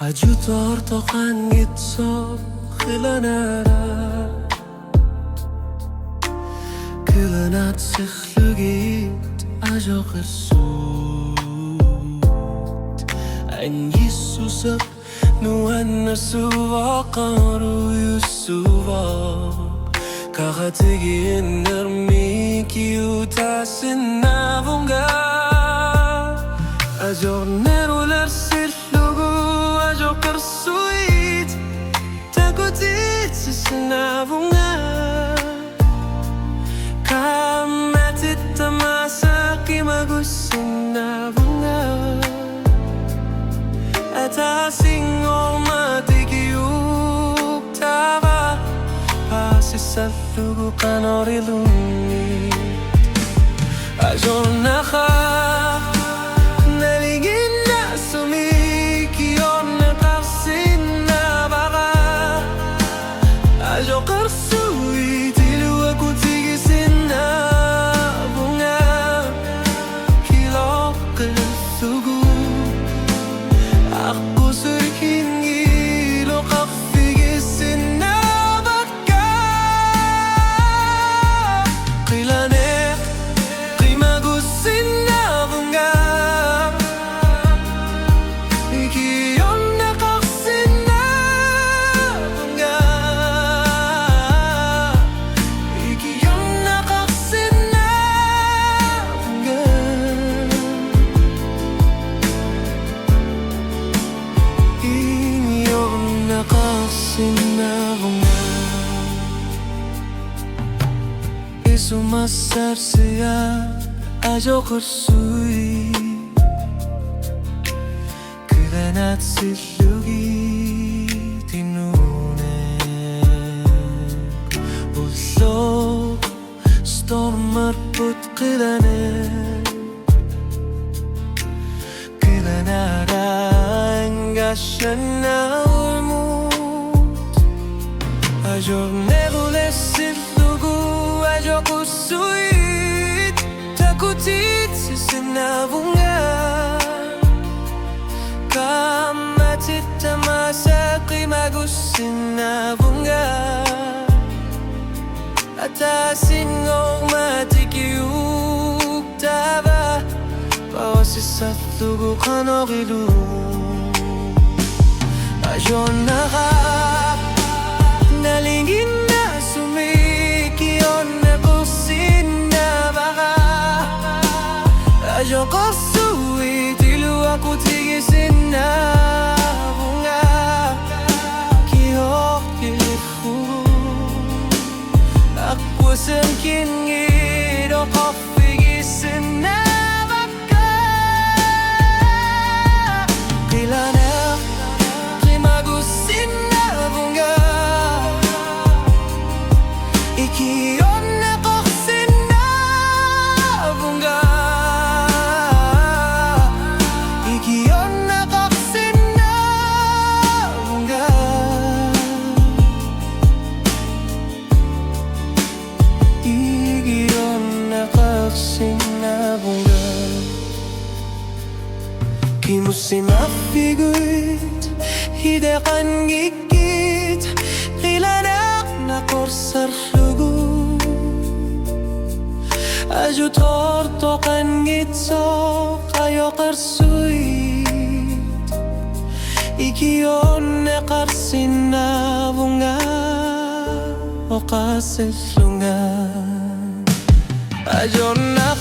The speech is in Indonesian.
Ajutortoqan gitsoq qilanara Kılanat sıxlugit ajoqersut An Yesusab nuannasu vaqaru yusuva Kaxatigin nermiki utasinavunga Ajornerular sillugu ajoqersuit Takutit sisinavunga Kamatit tamasaki magusinavunga Atasing ormatik yuktava Pasisallugu qanoriluni Ajornaqa Isumasar siya ajoqersui Kılanat sillugi tinune Ullo stormar put qilane Kılanara angashana ulmut Ajornerular sillugu ajoqersuit Takutit sisinavunga Kamatit tamasaki magusinavunga Atasin ormatik yuktava Pasisallugu qanoqilu Ajonaqa nalingin Ajoqersuit ilu aku tigisinavunga Kiok kilifu Aku semkin ngido kofigisinavaka Kilana kimagusinavunga Ikion Kimusin afiguit Hideqan gigit Qilanak naqorsarlugu Ajutortoqan gitsoq ajoqersuit Ikion neqarsinavunga Oqasillunga Ajornaqa